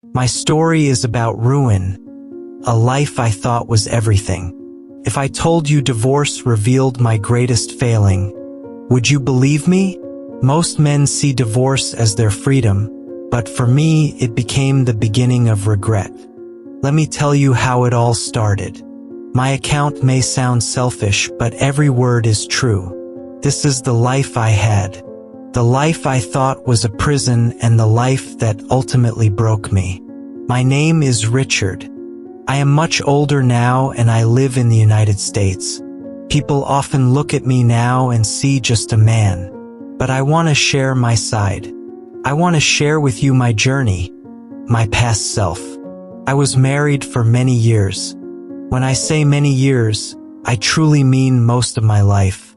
My story is about ruin, a life I thought was everything. If I told you divorce revealed my greatest failing, would you believe me? Most men see divorce as their freedom, but for me, it became the beginning of regret. Let me tell you how it all started. My account may sound selfish, but every word is true. This is the life I had. The life I thought was a prison and the life that ultimately broke me. My name is Richard. I am much older now and I live in the United States. People often look at me now and see just a man. But I want to share my side. I want to share with you my journey, my past self. I was married for many years. When I say many years, I truly mean most of my life.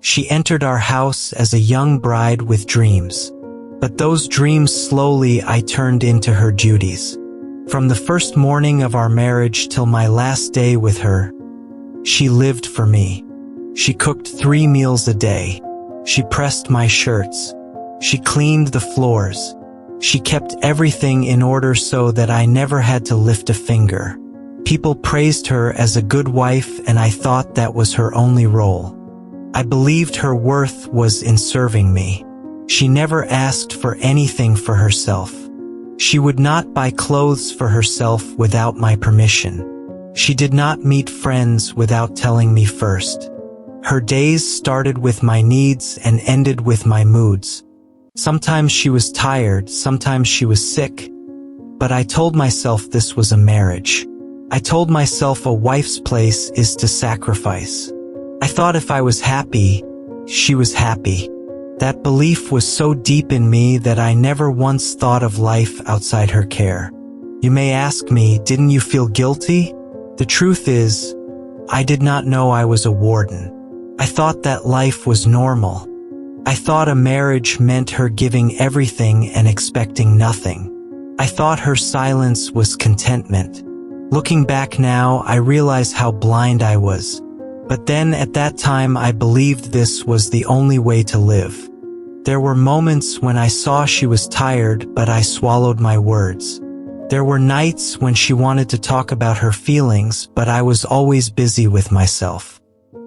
She entered our house as a young bride with dreams. But those dreams slowly I turned into her duties. From the first morning of our marriage till my last day with her, she lived for me. She cooked 3 meals a day. She pressed my shirts. She cleaned the floors. She kept everything in order so that I never had to lift a finger. People praised her as a good wife and I thought that was her only role. I believed her worth was in serving me. She never asked for anything for herself. She would not buy clothes for herself without my permission. She did not meet friends without telling me first. Her days started with my needs and ended with my moods. Sometimes she was tired, sometimes she was sick, but I told myself this was a marriage. I told myself a wife's place is to sacrifice. I thought if I was happy, she was happy. That belief was so deep in me that I never once thought of life outside her care. You may ask me, didn't you feel guilty? The truth is, I did not know I was a warden. I thought that life was normal. I thought a marriage meant her giving everything and expecting nothing. I thought her silence was contentment. Looking back now, I realize how blind I was. But then at that time I believed this was the only way to live. There were moments when I saw she was tired, but I swallowed my words. There were nights when she wanted to talk about her feelings, but I was always busy with myself.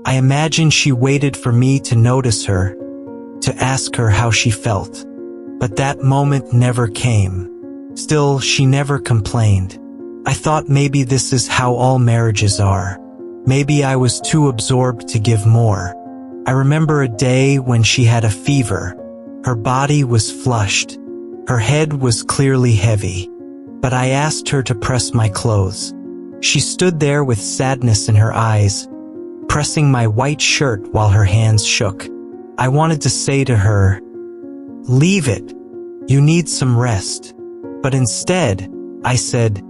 I imagined she waited for me to notice her, to ask her how she felt. But that moment never came. Still, she never complained. I thought maybe this is how all marriages are. Maybe I was too absorbed to give more. I remember a day when she had a fever. Her body was flushed. Her head was clearly heavy. But I asked her to press my clothes. She stood there with sadness in her eyes, pressing my white shirt while her hands shook. I wanted to say to her, "Leave it. You need some rest." But instead, I said,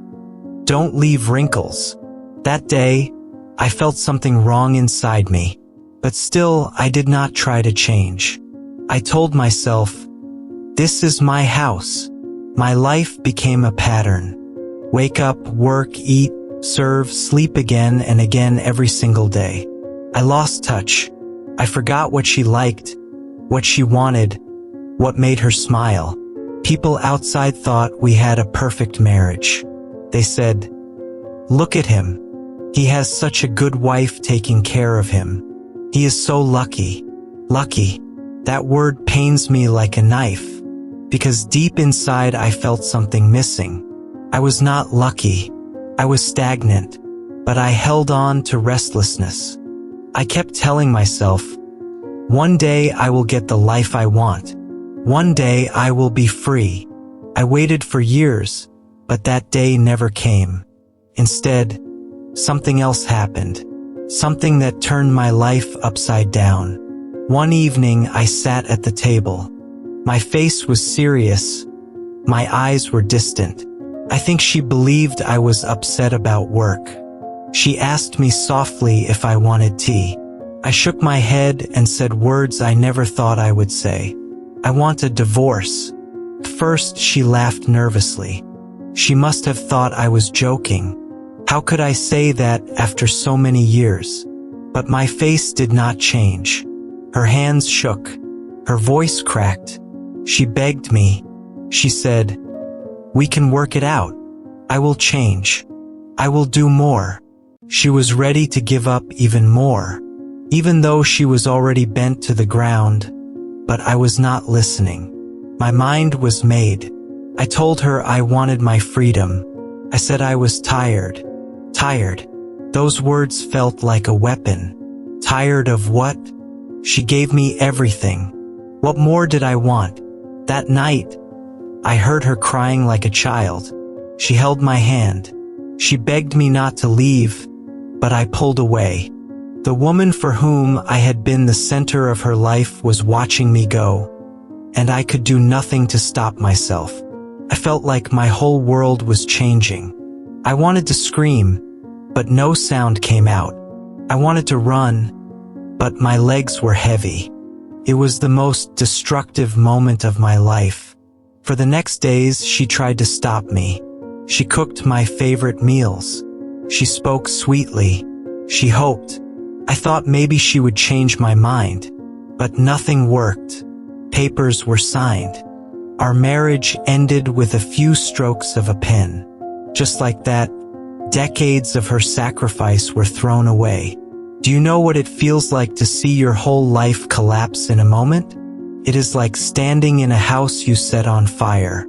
"Don't leave wrinkles." That day, I felt something wrong inside me, but still I did not try to change. I told myself, this is my house. My life became a pattern. Wake up, work, eat, serve, sleep again and again every single day. I lost touch. I forgot what she liked, what she wanted, what made her smile. People outside thought we had a perfect marriage. They said, "Look at him. He has such a good wife taking care of him. He is so lucky." Lucky. That word pains me like a knife, because deep inside I felt something missing. I was not lucky. I was stagnant, but I held on to restlessness. I kept telling myself, one day I will get the life I want. One day I will be free. I waited for years, but that day never came. Instead, something else happened. Something that turned my life upside down. One evening I sat at the table. My face was serious. My eyes were distant. I think she believed I was upset about work. She asked me softly if I wanted tea. I shook my head and said words I never thought I would say. I want a divorce. First, she laughed nervously. She must have thought I was joking. How could I say that after so many years? But my face did not change. Her hands shook. Her voice cracked. She begged me. She said, We can work it out. I will change. I will do more. She was ready to give up even more, even though she was already bent to the ground, but I was not listening. My mind was made. I told her I wanted my freedom. I said I was tired. Tired. Those words felt like a weapon. Tired of what? She gave me everything. What more did I want? That night, I heard her crying like a child. She held my hand. She begged me not to leave, but I pulled away. The woman for whom I had been the center of her life was watching me go, and I could do nothing to stop myself. I felt like my whole world was changing. I wanted to scream, but no sound came out. I wanted to run, but my legs were heavy. It was the most destructive moment of my life. For the next days, she tried to stop me. She cooked my favorite meals. She spoke sweetly. She hoped. I thought maybe she would change my mind, but nothing worked. Papers were signed. Our marriage ended with a few strokes of a pen. Just like that, decades of her sacrifice were thrown away. Do you know what it feels like to see your whole life collapse in a moment? It is like standing in a house you set on fire.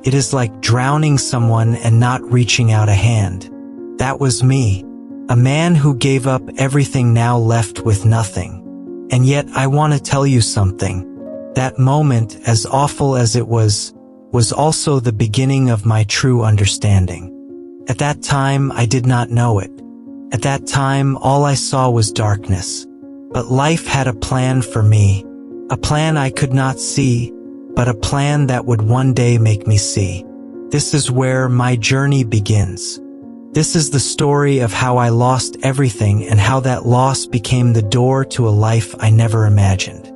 It is like drowning someone and not reaching out a hand. That was me. A man who gave up everything, now left with nothing. And yet I want to tell you something. That moment, as awful as it was also the beginning of my true understanding. At that time, I did not know it. At that time, all I saw was darkness. But life had a plan for me. A plan I could not see, but a plan that would one day make me see. This is where my journey begins. This is the story of how I lost everything and how that loss became the door to a life I never imagined.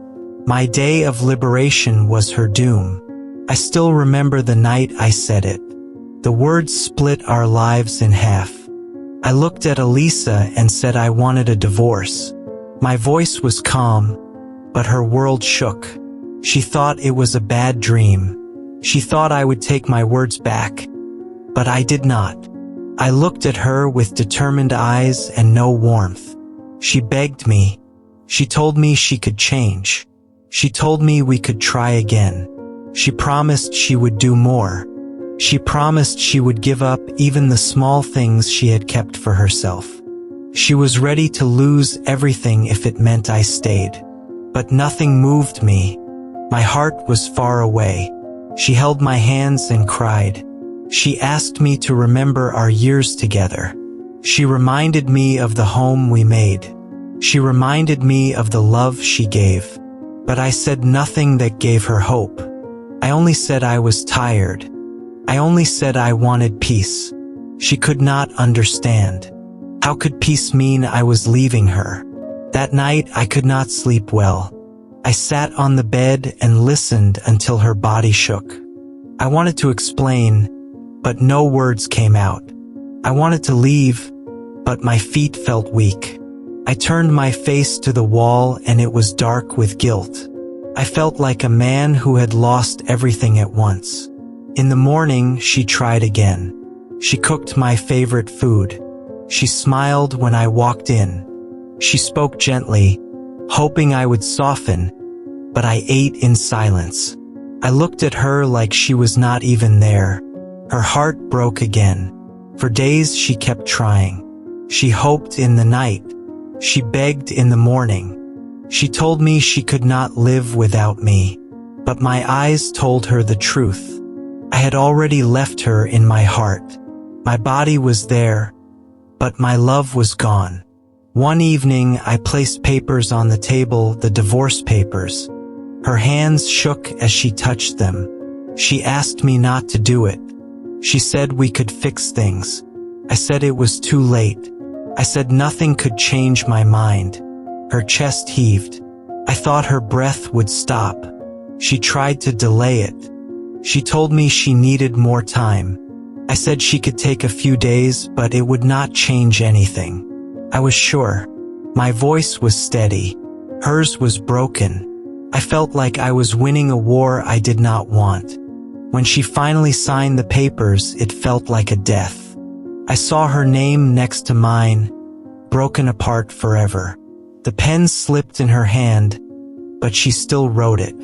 My day of liberation was her doom. I still remember the night I said it. The words split our lives in half. I looked at Elisa and said I wanted a divorce. My voice was calm, but her world shook. She thought it was a bad dream. She thought I would take my words back, but I did not. I looked at her with determined eyes and no warmth. She begged me. She told me she could change. She told me we could try again. She promised she would do more. She promised she would give up even the small things she had kept for herself. She was ready to lose everything if it meant I stayed. But nothing moved me. My heart was far away. She held my hands and cried. She asked me to remember our years together. She reminded me of the home we made. She reminded me of the love she gave. But I said nothing that gave her hope. I only said I was tired. I only said I wanted peace. She could not understand. How could peace mean I was leaving her? That night I could not sleep well. I sat on the bed and listened until her body shook. I wanted to explain, but no words came out. I wanted to leave, but my feet felt weak. I turned my face to the wall and it was dark with guilt. I felt like a man who had lost everything at once. In the morning, she tried again. She cooked my favorite food. She smiled when I walked in. She spoke gently, hoping I would soften, but I ate in silence. I looked at her like she was not even there. Her heart broke again. For days she kept trying. She hoped in the night. She begged in the morning. She told me she could not live without me. But my eyes told her the truth. I had already left her in my heart. My body was there, but my love was gone. One evening, I placed papers on the table, the divorce papers. Her hands shook as she touched them. She asked me not to do it. She said we could fix things. I said it was too late. I said nothing could change my mind. Her chest heaved. I thought her breath would stop. She tried to delay it. She told me she needed more time. I said she could take a few days, but it would not change anything. I was sure. My voice was steady. Hers was broken. I felt like I was winning a war I did not want. When she finally signed the papers, it felt like a death. I saw her name next to mine, broken apart forever. The pen slipped in her hand, but she still wrote it.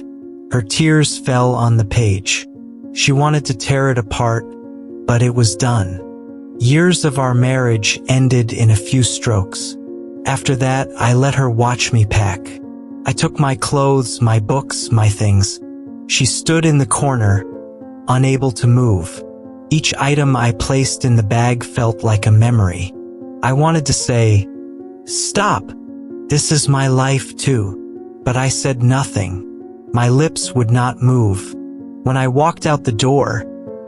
Her tears fell on the page. She wanted to tear it apart, but it was done. Years of our marriage ended in a few strokes. After that, I let her watch me pack. I took my clothes, my books, my things. She stood in the corner, unable to move. Each item I placed in the bag felt like a memory. I wanted to say, "Stop! This is my life too." But I said nothing. My lips would not move. When I walked out the door,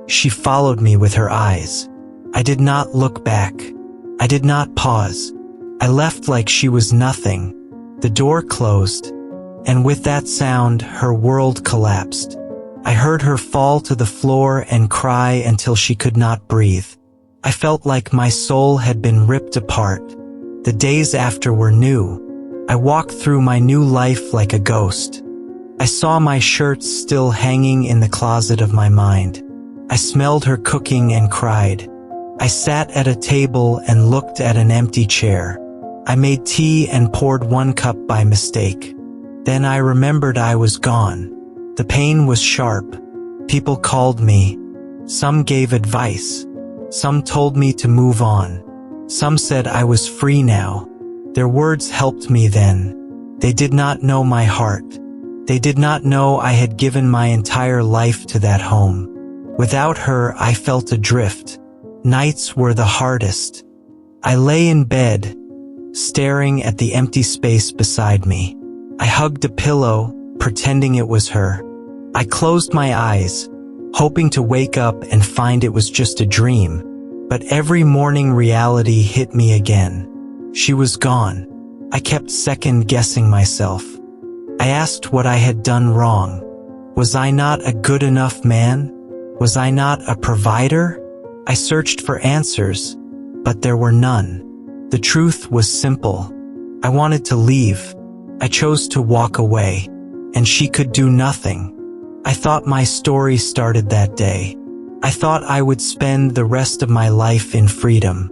she followed me with her eyes. I did not look back. I did not pause. I left like she was nothing. The door closed, and with that sound, her world collapsed. I heard her fall to the floor and cry until she could not breathe. I felt like my soul had been ripped apart. The days after were new. I walked through my new life like a ghost. I saw my shirts still hanging in the closet of my mind. I smelled her cooking and cried. I sat at a table and looked at an empty chair. I made tea and poured one cup by mistake. Then I remembered I was gone. The pain was sharp. People called me. Some gave advice. Some told me to move on. Some said I was free now. Their words helped me then. They did not know my heart. They did not know I had given my entire life to that home. Without her, I felt adrift. Nights were the hardest. I lay in bed, staring at the empty space beside me. I hugged a pillow, pretending it was her. I closed my eyes, hoping to wake up and find it was just a dream. But every morning reality hit me again. She was gone. I kept second-guessing myself. I asked what I had done wrong. Was I not a good enough man? Was I not a provider? I searched for answers, but there were none. The truth was simple. I wanted to leave. I chose to walk away, and she could do nothing. I thought my story started that day. I thought I would spend the rest of my life in freedom.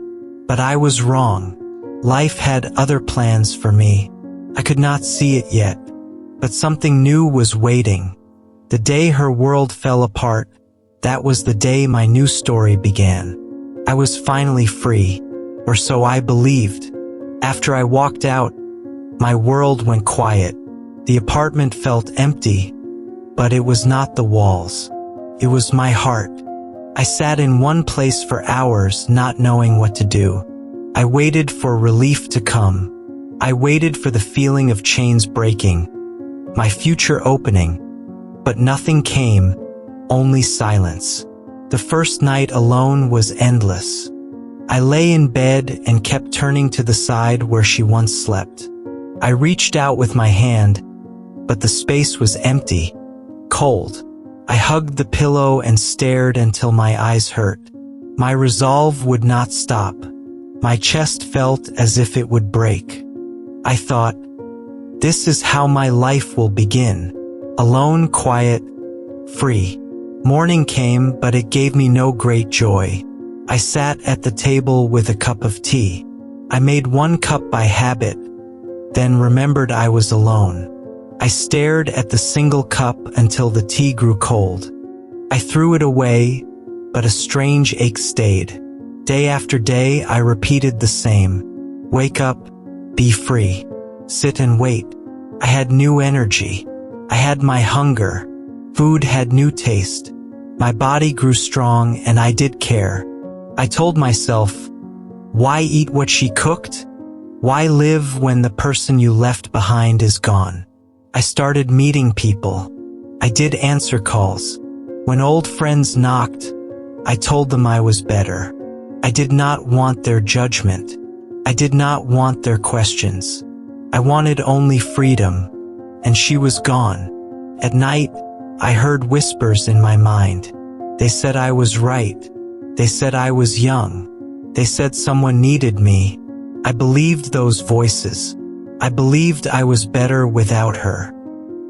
But I was wrong. Life had other plans for me. I could not see it yet, but something new was waiting. The day her world fell apart, that was the day my new story began. I was finally free, or so I believed. After I walked out, my world went quiet. The apartment felt empty, but it was not the walls. It was my heart. I sat in one place for hours, not knowing what to do. I waited for relief to come. I waited for the feeling of chains breaking, my future opening, but nothing came, only silence. The first night alone was endless. I lay in bed and kept turning to the side where she once slept. I reached out with my hand, but the space was empty, cold. I hugged the pillow and stared until my eyes hurt. My resolve would not stop. My chest felt as if it would break. I thought, this is how my life will begin. Alone, quiet, free. Morning came, but it gave me no great joy. I sat at the table with a cup of tea. I made one cup by habit, then remembered I was alone. I stared at the single cup until the tea grew cold. I threw it away, but a strange ache stayed. Day after day, I repeated the same. Wake up, be free, sit and wait. I had new energy. I had my hunger. Food had new taste. My body grew strong and I did care. I told myself, why eat what she cooked? Why live when the person you left behind is gone? I started meeting people. I did answer calls. When old friends knocked, I told them I was better. I did not want their judgment. I did not want their questions. I wanted only freedom, and she was gone. At night, I heard whispers in my mind. They said I was right. They said I was young. They said someone needed me. I believed those voices. I believed I was better without her.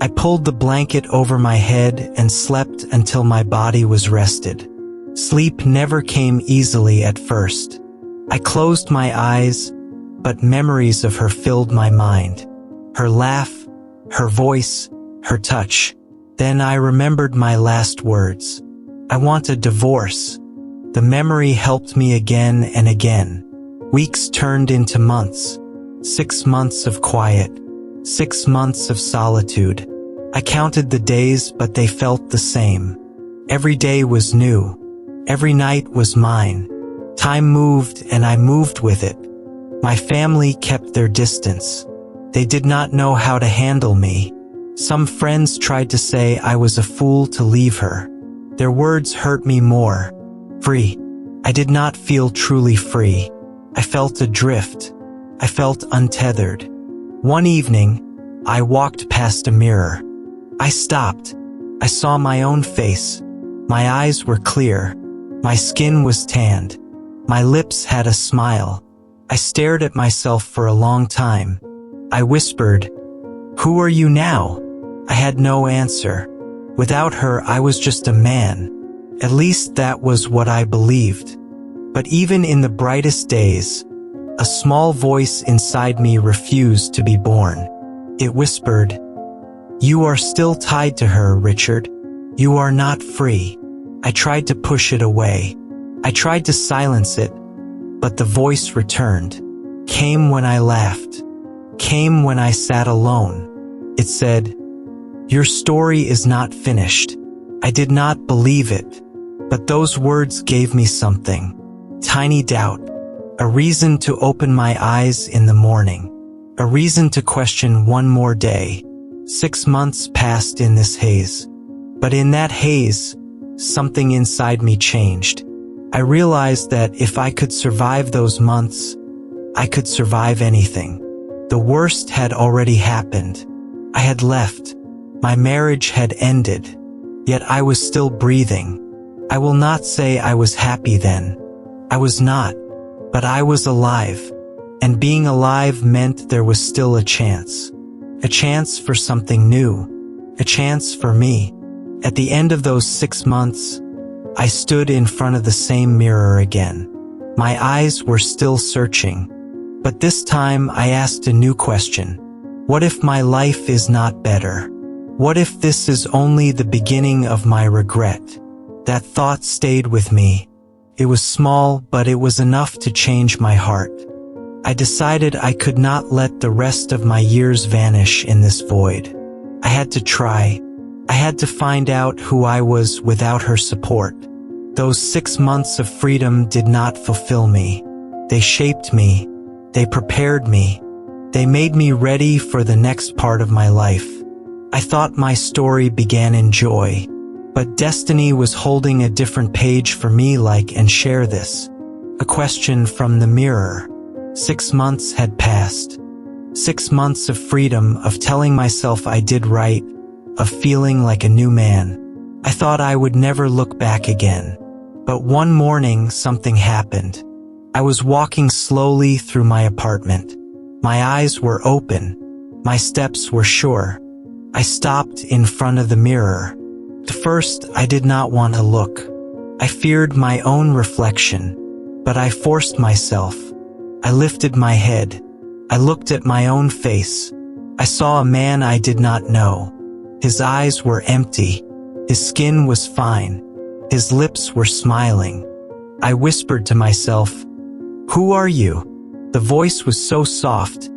I pulled the blanket over my head and slept until my body was rested. Sleep never came easily at first. I closed my eyes, but memories of her filled my mind. Her laugh, her voice, her touch. Then I remembered my last words. I want a divorce. The memory helped me again and again. Weeks turned into months. 6 months of quiet. 6 months of solitude. I counted the days, but they felt the same. Every day was new. Every night was mine. Time moved and I moved with it. My family kept their distance. They did not know how to handle me. Some friends tried to say I was a fool to leave her. Their words hurt me more. Free. I did not feel truly free. I felt adrift. I felt untethered. One evening, I walked past a mirror. I stopped. I saw my own face. My eyes were clear. My skin was tanned. My lips had a smile. I stared at myself for a long time. I whispered, "Who are you now?" I had no answer. Without her, I was just a man. At least that was what I believed. But even in the brightest days, a small voice inside me refused to be born. It whispered, "You are still tied to her, Richard. You are not free." I tried to push it away. I tried to silence it, but the voice returned. Came when I laughed. Came when I sat alone. It said, "Your story is not finished." I did not believe it, but those words gave me something. Tiny doubt. A reason to open my eyes in the morning. A reason to question one more day. 6 months passed in this haze. But in that haze, something inside me changed. I realized that if I could survive those months, I could survive anything. The worst had already happened. I had left. My marriage had ended. Yet I was still breathing. I will not say I was happy then. I was not. But I was alive. And being alive meant there was still a chance. A chance for something new. A chance for me. At the end of those 6 months, I stood in front of the same mirror again. My eyes were still searching. But this time I asked a new question. What if my life is not better? What if this is only the beginning of my regret? That thought stayed with me. It was small, but it was enough to change my heart. I decided I could not let the rest of my years vanish in this void. I had to try. I had to find out who I was without her support. Those 6 months of freedom did not fulfill me. They shaped me. They prepared me. They made me ready for the next part of my life. I thought my story began in joy, but destiny was holding a different page for me. Like and share this. A question from the mirror. 6 months had passed. 6 months of freedom, of telling myself I did right, of feeling like a new man. I thought I would never look back again. But one morning, something happened. I was walking slowly through my apartment. My eyes were open. My steps were sure. I stopped in front of the mirror. At first, I did not want to look. I feared my own reflection. But I forced myself. I lifted my head. I looked at my own face. I saw a man I did not know. His eyes were empty. His skin was fine. His lips were smiling. I whispered to myself, "Who are you?" The voice was so soft,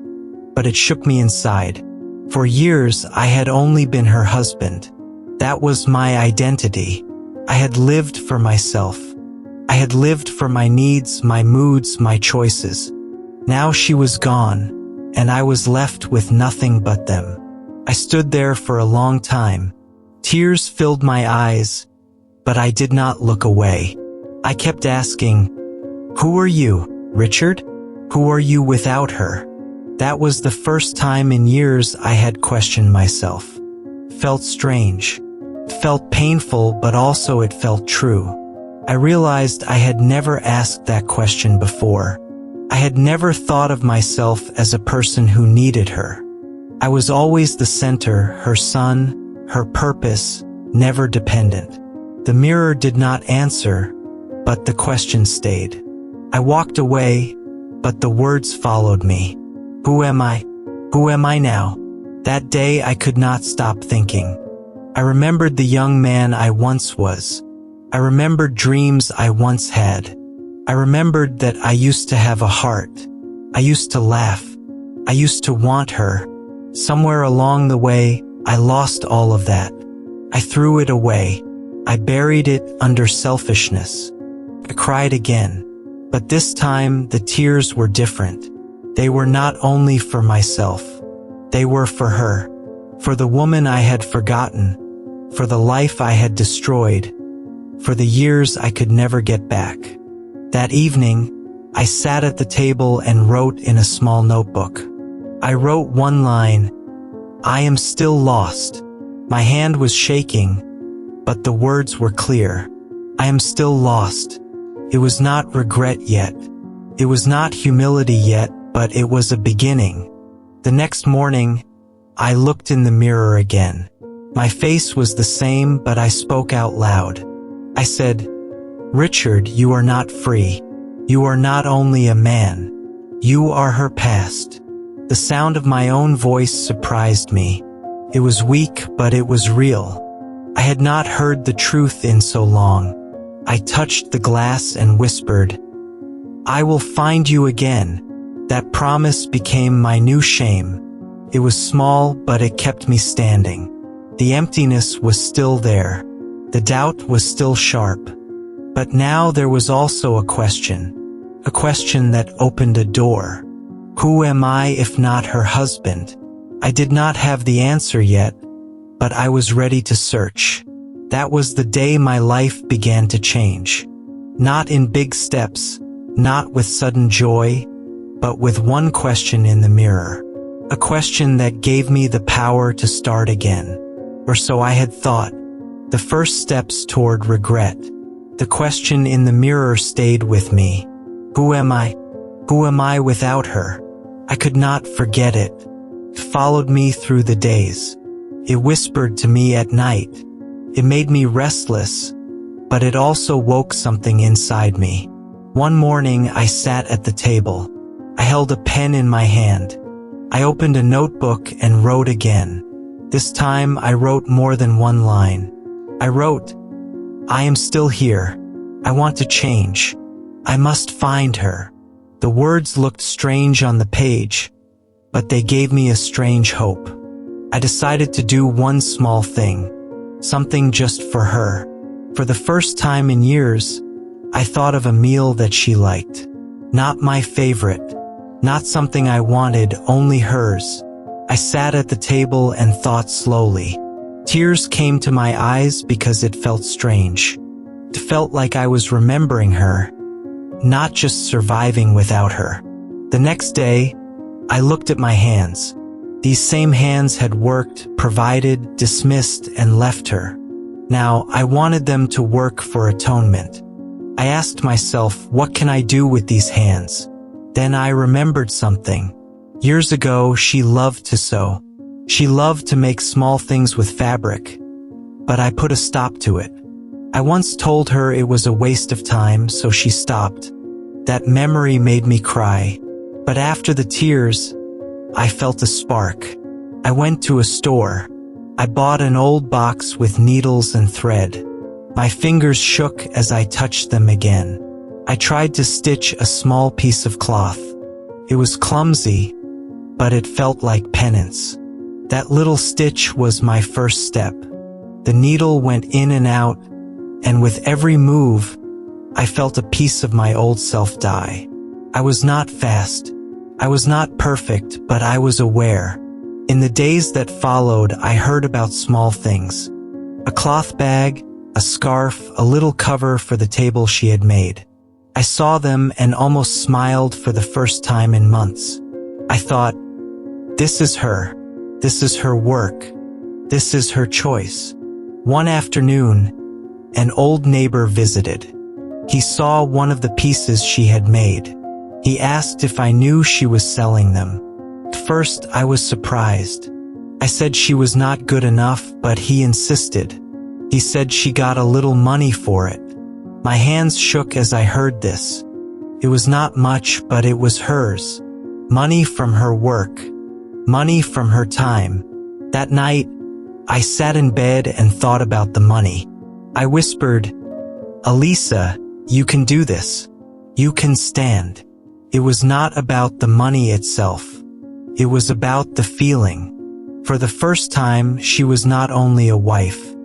but it shook me inside. For years, I had only been her husband. That was my identity. I had lived for myself. I had lived for my needs, my moods, my choices. Now she was gone, and I was left with nothing but them. I stood there for a long time. Tears filled my eyes, but I did not look away. I kept asking, "Who are you, Richard? Who are you without her?" That was the first time in years I had questioned myself. Felt strange. Felt painful, but also it felt true. I realized I had never asked that question before. I had never thought of myself as a person who needed her. I was always the center, her sun, her purpose, never dependent. The mirror did not answer, but the question stayed. I walked away, but the words followed me. Who am I? Who am I now? That day I could not stop thinking. I remembered the young man I once was. I remembered dreams I once had. I remembered that I used to have a heart. I used to laugh. I used to want her. Somewhere along the way, I lost all of that. I threw it away. I buried it under selfishness. I cried again. But this time, the tears were different. They were not only for myself. They were for her. For the woman I had forgotten. For the life I had destroyed. For the years I could never get back. That evening, I sat at the table and wrote in a small notebook. I wrote one line, "I am still lost." My hand was shaking, but the words were clear. I am still lost. It was not regret yet. It was not humility yet, but it was a beginning. The next morning, I looked in the mirror again. My face was the same, but I spoke out loud. I said, "Richard, you are not free. You are not only a man. You are her past." The sound of my own voice surprised me. It was weak, but it was real. I had not heard the truth in so long. I touched the glass and whispered, "I will find you again." That promise became my new shame. It was small, but it kept me standing. The emptiness was still there. The doubt was still sharp. But now there was also a question that opened a door. Who am I if not her husband? I did not have the answer yet, but I was ready to search. That was the day my life began to change. Not in big steps, not with sudden joy, but with one question in the mirror. A question that gave me the power to start again. Or so I had thought. The first steps toward regret. The question in the mirror stayed with me. Who am I? Who am I without her? I could not forget it. It followed me through the days. It whispered to me at night. It made me restless, but it also woke something inside me. One morning I sat at the table. I held a pen in my hand. I opened a notebook and wrote again. This time I wrote more than one line. I wrote, "I am still here. I want to change. I must find her." The words looked strange on the page, but they gave me a strange hope. I decided to do one small thing, something just for her. For the first time in years, I thought of a meal that she liked. Not my favorite, not something I wanted, only hers. I sat at the table and thought slowly. Tears came to my eyes because it felt strange. It felt like I was remembering her, not just surviving without her. The next day, I looked at my hands. These same hands had worked, provided, dismissed, and left her. Now, I wanted them to work for atonement. I asked myself, what can I do with these hands? Then I remembered something. Years ago, she loved to sew. She loved to make small things with fabric, but I put a stop to it. I once told her it was a waste of time, so she stopped. That memory made me cry, but after the tears, I felt a spark. I went to a store. I bought an old box with needles and thread. My fingers shook as I touched them again. I tried to stitch a small piece of cloth. It was clumsy, but it felt like penance. That little stitch was my first step. The needle went in and out, and with every move, I felt a piece of my old self die. I was not fast. I was not perfect, but I was aware. In the days that followed, I heard about small things. A cloth bag, a scarf, a little cover for the table she had made. I saw them and almost smiled for the first time in months. I thought, this is her. This is her work. This is her choice. One afternoon, an old neighbor visited. He saw one of the pieces she had made. He asked if I knew she was selling them. At first, I was surprised. I said she was not good enough, but he insisted. He said she got a little money for it. My hands shook as I heard this. It was not much, but it was hers. Money from her work. Money from her time. That night, I sat in bed and thought about the money. I whispered, "Elisa, you can do this. You can stand." It was not about the money itself. It was about the feeling. For the first time, she was not only a wife.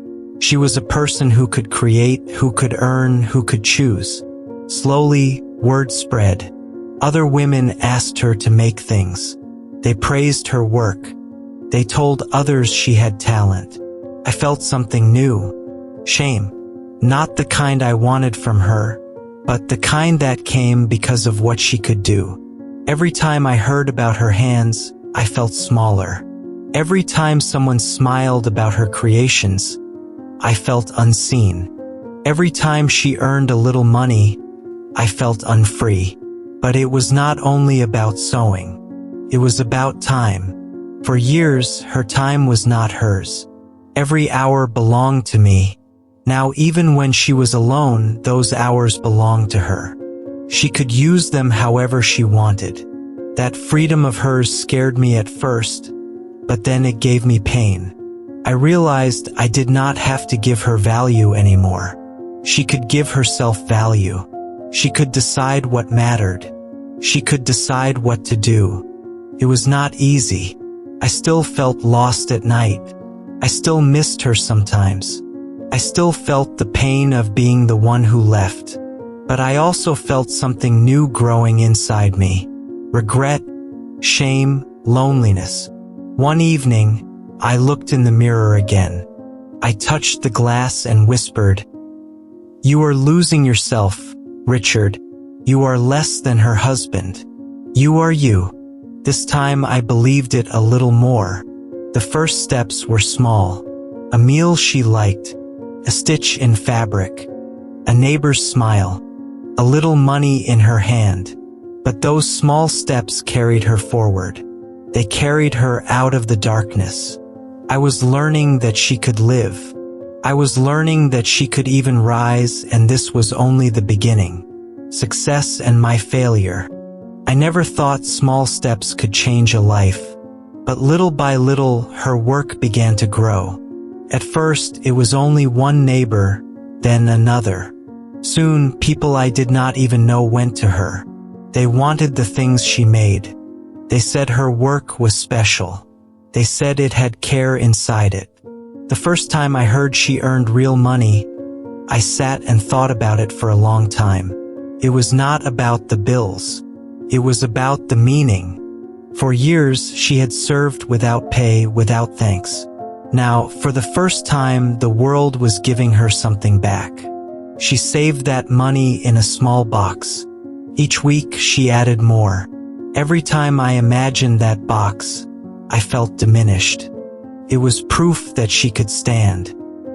She was a person who could create, who could earn, who could choose. Slowly, word spread. Other women asked her to make things. They praised her work. They told others she had talent. I felt something new. Shame. Not the kind I wanted from her, but the kind that came because of what she could do. Every time I heard about her hands, I felt smaller. Every time someone smiled about her creations, I felt unseen. Every time she earned a little money, I felt unfree. But it was not only about sewing. It was about time. For years, her time was not hers. Every hour belonged to me. Now, even when she was alone, those hours belonged to her. She could use them however she wanted. That freedom of hers scared me at first, but then it gave me pain. I realized I did not have to give her value anymore. She could give herself value. She could decide what mattered. She could decide what to do. It was not easy. I still felt lost at night. I still missed her sometimes. I still felt the pain of being the one who left. But I also felt something new growing inside me. Regret, shame, loneliness. One evening, I looked in the mirror again. I touched the glass and whispered, "You are losing yourself, Richard. You are less than her husband. You are you." This time I believed it a little more. The first steps were small. A meal she liked, a stitch in fabric, a neighbor's smile, a little money in her hand. But those small steps carried her forward. They carried her out of the darkness. I was learning that she could live. I was learning that she could even rise, and this was only the beginning. Success and my failure. I never thought small steps could change a life. But little by little, her work began to grow. At first, it was only one neighbor, then another. Soon, people I did not even know went to her. They wanted the things she made. They said her work was special. They said it had care inside it. The first time I heard she earned real money, I sat and thought about it for a long time. It was not about the bills. It was about the meaning. For years, she had served without pay, without thanks. Now, for the first time, the world was giving her something back. She saved that money in a small box. Each week, she added more. Every time I imagined that box, I felt diminished. It was proof that she could stand.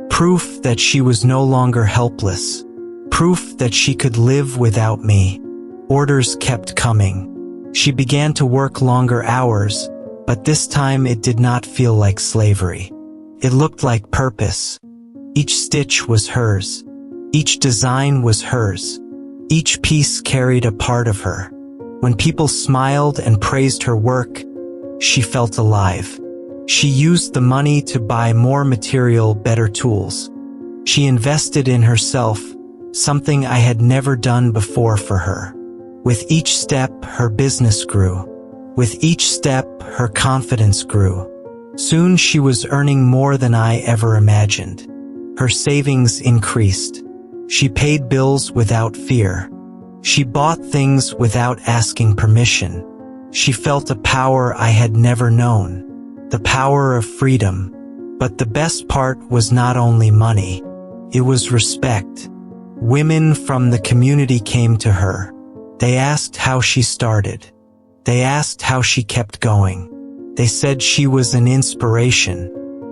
Proof that she was no longer helpless. Proof that she could live without me. Orders kept coming. She began to work longer hours, but this time it did not feel like slavery. It looked like purpose. Each stitch was hers. Each design was hers. Each piece carried a part of her. When people smiled and praised her work, she felt alive. She used the money to buy more material, better tools. She invested in herself, something I had never done before for her. With each step, her business grew. With each step, her confidence grew. Soon she was earning more than I ever imagined. Her savings increased. She paid bills without fear. She bought things without asking permission. She felt a power I had never known. The power of freedom. But the best part was not only money. It was respect. Women from the community came to her. They asked how she started. They asked how she kept going. They said she was an inspiration.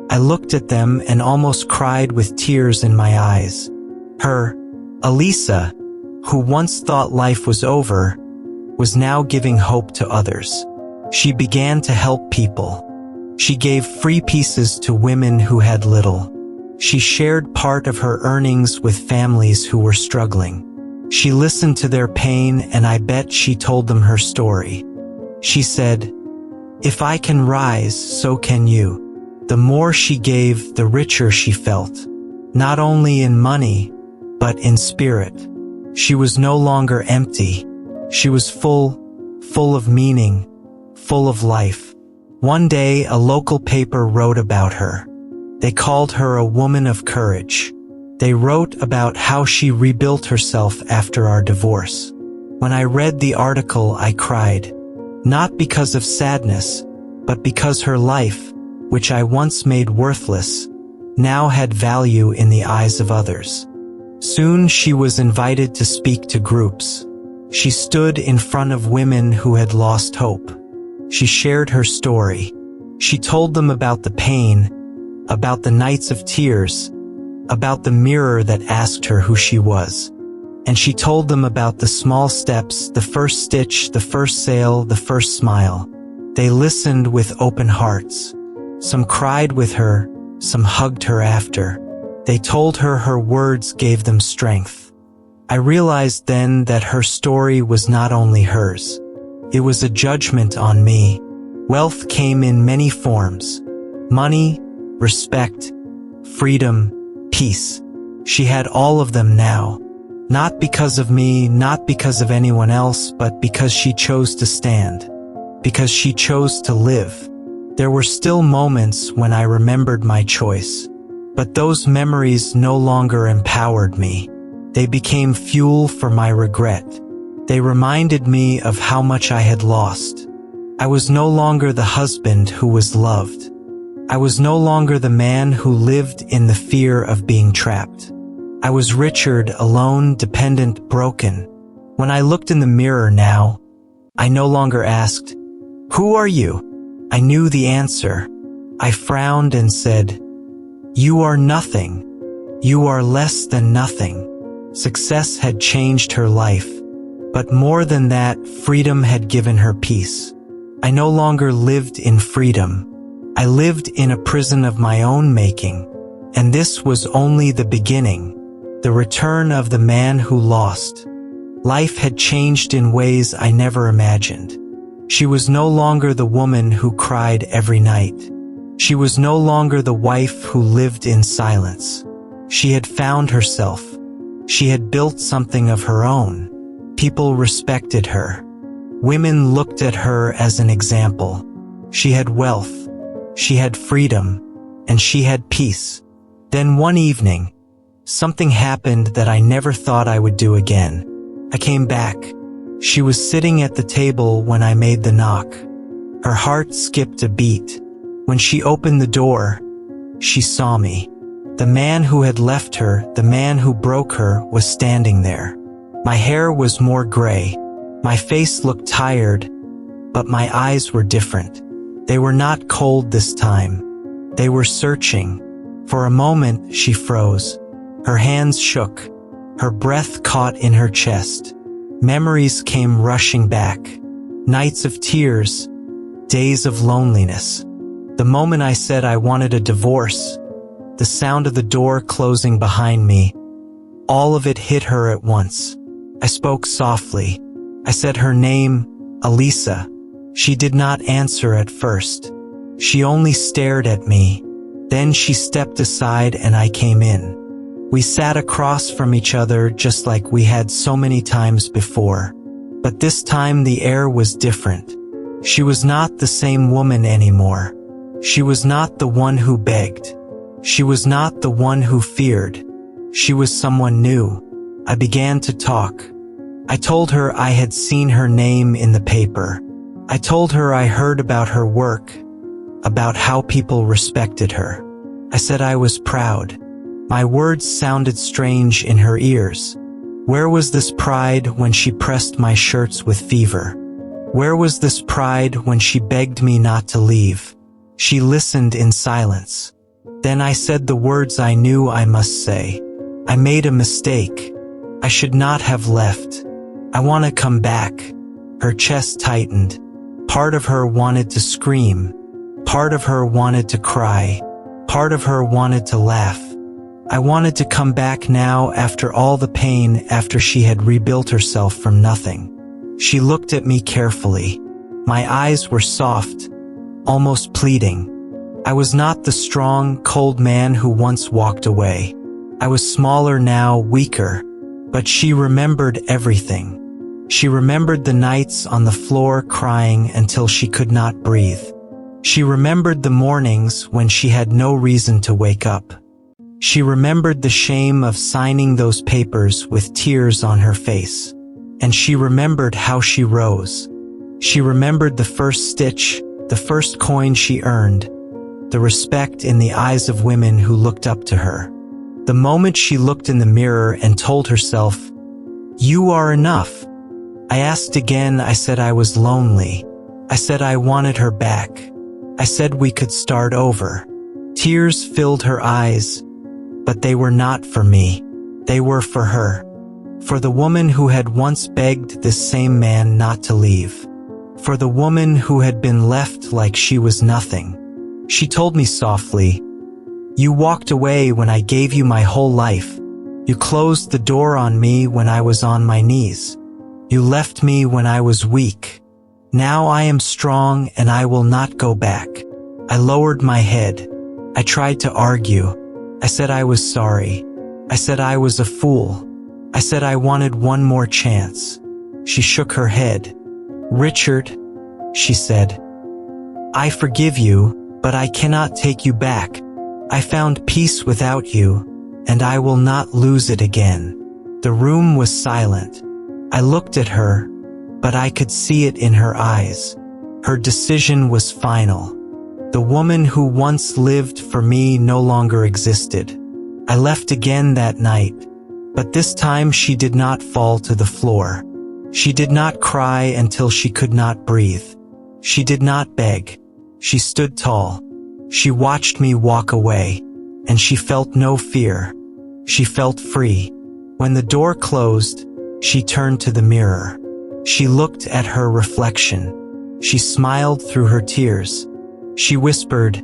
I looked at them and almost cried with tears in my eyes. Her, Elisa, who once thought life was over, was now giving hope to others. She began to help people. She gave free pieces to women who had little. She shared part of her earnings with families who were struggling. She listened to their pain, and I bet she told them her story. She said, "If I can rise, so can you." The more she gave, the richer she felt. Not only in money, but in spirit. She was no longer empty. She was full of meaning, full of life. One day, a local paper wrote about her. They called her a woman of courage. They wrote about how she rebuilt herself after our divorce. When I read the article, I cried. Not because of sadness, but because her life, which I once made worthless, now had value in the eyes of others. Soon she was invited to speak to groups. She stood in front of women who had lost hope. She shared her story. She told them about the pain, about the nights of tears, about the mirror that asked her who she was. And she told them about the small steps, the first stitch, the first sale, the first smile. They listened with open hearts. Some cried with her, some hugged her after. They told her her words gave them strength. I realized then that her story was not only hers. It was a judgment on me. Wealth came in many forms. Money, respect, freedom, peace. She had all of them now. Not because of me, not because of anyone else, but because she chose to stand. Because she chose to live. There were still moments when I remembered my choice. But those memories no longer empowered me. They became fuel for my regret. They reminded me of how much I had lost. I was no longer the husband who was loved. I was no longer the man who lived in the fear of being trapped. I was Richard, alone, dependent, broken. When I looked in the mirror now, I no longer asked, "Who are you?" I knew the answer. I frowned and said, "You are nothing. You are less than nothing." Success had changed her life. But more than that, freedom had given her peace. I no longer lived in freedom. I lived in a prison of my own making. And this was only the beginning. The return of the man who lost. Life had changed in ways I never imagined. She was no longer the woman who cried every night. She was no longer the wife who lived in silence. She had found herself. She had built something of her own. People respected her. Women looked at her as an example. She had wealth. She had freedom. And she had peace. Then one evening, something happened that I never thought I would do again. I came back. She was sitting at the table when I made the knock. Her heart skipped a beat. When she opened the door, she saw me. The man who had left her, the man who broke her, was standing there. My hair was more gray. My face looked tired, but my eyes were different. They were not cold this time. They were searching. For a moment, she froze. Her hands shook. Her breath caught in her chest. Memories came rushing back. Nights of tears. Days of loneliness. The moment I said I wanted a divorce, the sound of the door closing behind me, all of it hit her at once. I spoke softly. I said her name, Elisa. She did not answer at first. She only stared at me. Then she stepped aside and I came in. We sat across from each other just like we had so many times before. But this time the air was different. She was not the same woman anymore. She was not the one who begged. She was not the one who feared. She was someone new. I began to talk. I told her I had seen her name in the paper. I told her I heard about her work, about how people respected her. I said I was proud. My words sounded strange in her ears. Where was this pride when she pressed my shirts with fever? Where was this pride when she begged me not to leave? She listened in silence. Then I said the words I knew I must say. I made a mistake. I should not have left. I want to come back. Her chest tightened. Part of her wanted to scream. Part of her wanted to cry. Part of her wanted to laugh. I wanted to come back now after all the pain, after she had rebuilt herself from nothing. She looked at me carefully. My eyes were soft, almost pleading. I was not the strong, cold man who once walked away. I was smaller now, weaker. But she remembered everything. She remembered the nights on the floor crying until she could not breathe. She remembered the mornings when she had no reason to wake up. She remembered the shame of signing those papers with tears on her face. And she remembered how she rose. She remembered the first stitch, the first coin she earned, the respect in the eyes of women who looked up to her. The moment she looked in the mirror and told herself, "You are enough." I asked again. I said I was lonely. I said I wanted her back. I said we could start over. Tears filled her eyes, but they were not for me. They were for her. For the woman who had once begged this same man not to leave. For the woman who had been left like she was nothing. She told me softly, "You walked away when I gave you my whole life. You closed the door on me when I was on my knees. You left me when I was weak. Now I am strong and I will not go back." I lowered my head. I tried to argue. I said I was sorry. I said I was a fool. I said I wanted one more chance. She shook her head. "Richard," she said, "I forgive you, but I cannot take you back. I found peace without you, and I will not lose it again." The room was silent. I looked at her, but I could see it in her eyes. Her decision was final. The woman who once lived for me no longer existed. I left again that night, but this time she did not fall to the floor. She did not cry until she could not breathe. She did not beg. She stood tall. She watched me walk away, and she felt no fear. She felt free. When the door closed, she turned to the mirror. She looked at her reflection. She smiled through her tears. She whispered,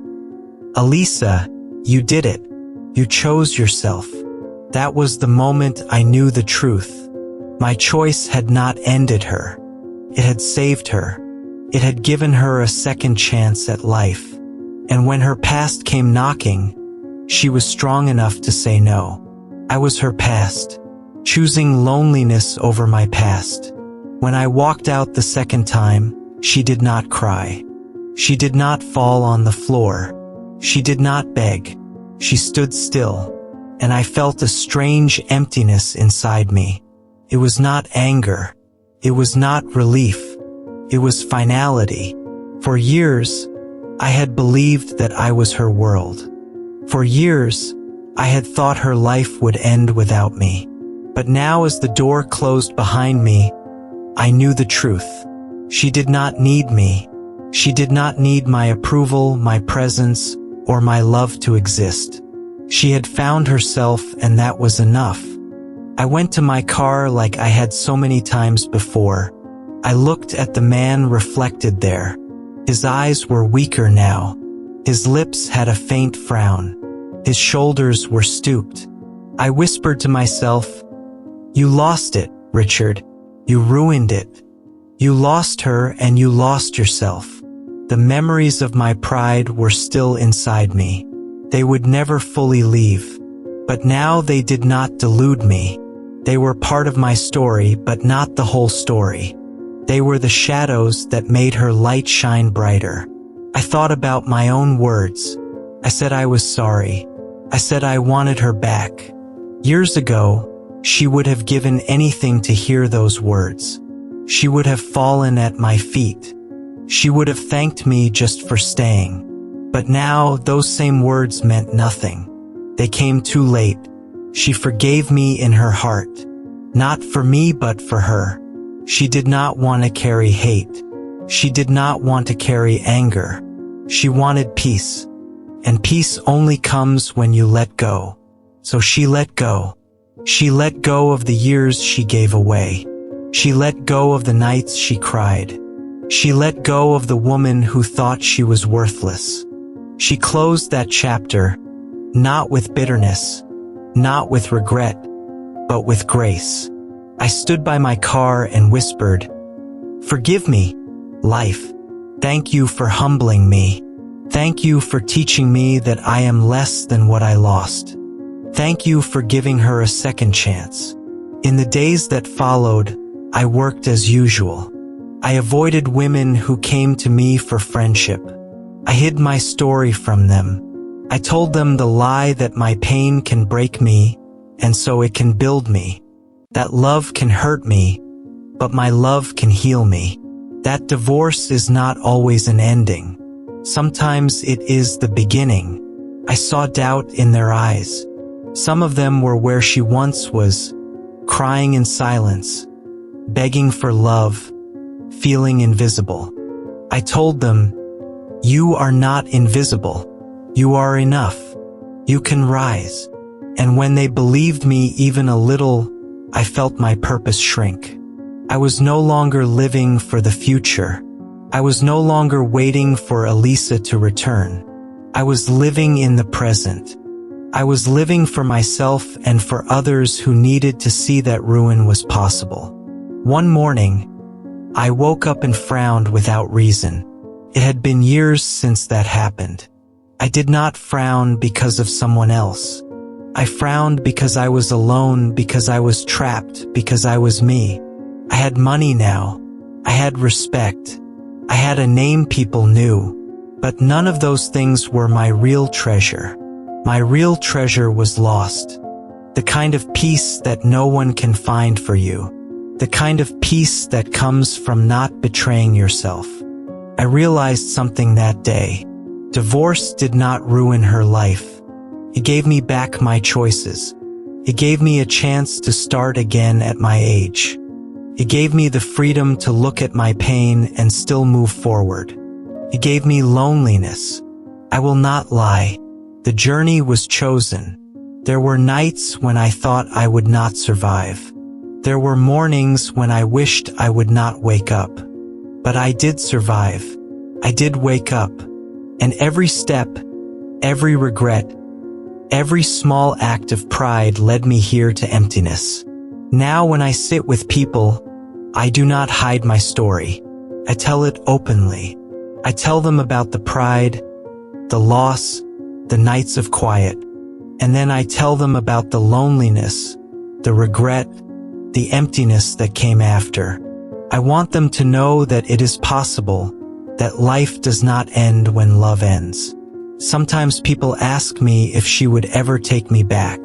"Elisa, you did it. You chose yourself." That was the moment I knew the truth. My choice had not ended her. It had saved her. It had given her a second chance at life. And when her past came knocking, she was strong enough to say no. I was her past, choosing loneliness over my past. When I walked out the second time, she did not cry. She did not fall on the floor. She did not beg. She stood still, and I felt a strange emptiness inside me. It was not anger. It was not relief. It was finality. For years, I had believed that I was her world. For years, I had thought her life would end without me. But now, as the door closed behind me, I knew the truth. She did not need me. She did not need my approval, my presence, or my love to exist. She had found herself, and that was enough. I went to my car like I had so many times before. I looked at the man reflected there. His eyes were weaker now. His lips had a faint frown. His shoulders were stooped. I whispered to myself, "You lost it, Richard. You ruined it. You lost her and you lost yourself." The memories of my pride were still inside me. They would never fully leave. But now they did not delude me. They were part of my story, but not the whole story. They were the shadows that made her light shine brighter. I thought about my own words. I said I was sorry. I said I wanted her back. Years ago, she would have given anything to hear those words. She would have fallen at my feet. She would have thanked me just for staying. But now, those same words meant nothing. They came too late. She forgave me in her heart. Not for me, but for her. She did not want to carry hate. She did not want to carry anger. She wanted peace. And peace only comes when you let go. So she let go. She let go of the years she gave away. She let go of the nights she cried. She let go of the woman who thought she was worthless. She closed that chapter, not with bitterness, not with regret, but with grace. I stood by my car and whispered, "Forgive me, life. Thank you for humbling me. Thank you for teaching me that I am less than what I lost. Thank you for giving her a second chance." In the days that followed, I worked as usual. I avoided women who came to me for friendship. I hid my story from them. I told them the lie that my pain can break me, and so it can build me. That love can hurt me, but my love can heal me. That divorce is not always an ending. Sometimes it is the beginning. I saw doubt in their eyes. Some of them were where she once was, crying in silence, begging for love, feeling invisible. I told them, "You are not invisible. You are enough. You can rise." And when they believed me even a little, I felt my purpose shrink. I was no longer living for the future. I was no longer waiting for Elisa to return. I was living in the present. I was living for myself and for others who needed to see that ruin was possible. One morning, I woke up and frowned without reason. It had been years since that happened. I did not frown because of someone else. I frowned because I was alone, because I was trapped, because I was me. I had money now. I had respect. I had a name people knew. But none of those things were my real treasure. My real treasure was lost. The kind of peace that no one can find for you. The kind of peace that comes from not betraying yourself. I realized something that day. Divorce did not ruin her life. It gave me back my choices. It gave me a chance to start again at my age. It gave me the freedom to look at my pain and still move forward. It gave me loneliness. I will not lie. The journey was chosen. There were nights when I thought I would not survive. There were mornings when I wished I would not wake up. But I did survive. I did wake up. And every step, every regret, every small act of pride led me here to emptiness. Now when I sit with people, I do not hide my story. I tell it openly. I tell them about the pride, the loss, the nights of quiet. And then I tell them about the loneliness, the regret, the emptiness that came after. I want them to know that it is possible, that life does not end when love ends. Sometimes people ask me if she would ever take me back.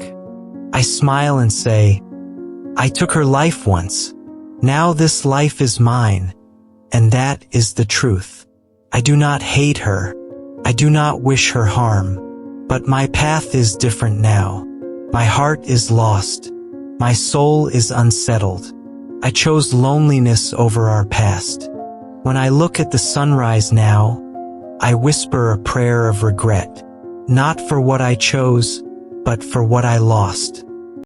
I smile and say, "I took her life once. Now this life is mine." And that is the truth. I do not hate her. I do not wish her harm. But my path is different now. My heart is lost. My soul is unsettled. I chose loneliness over our past. When I look at the sunrise now, I whisper a prayer of regret. Not for what I chose, but for what I lost.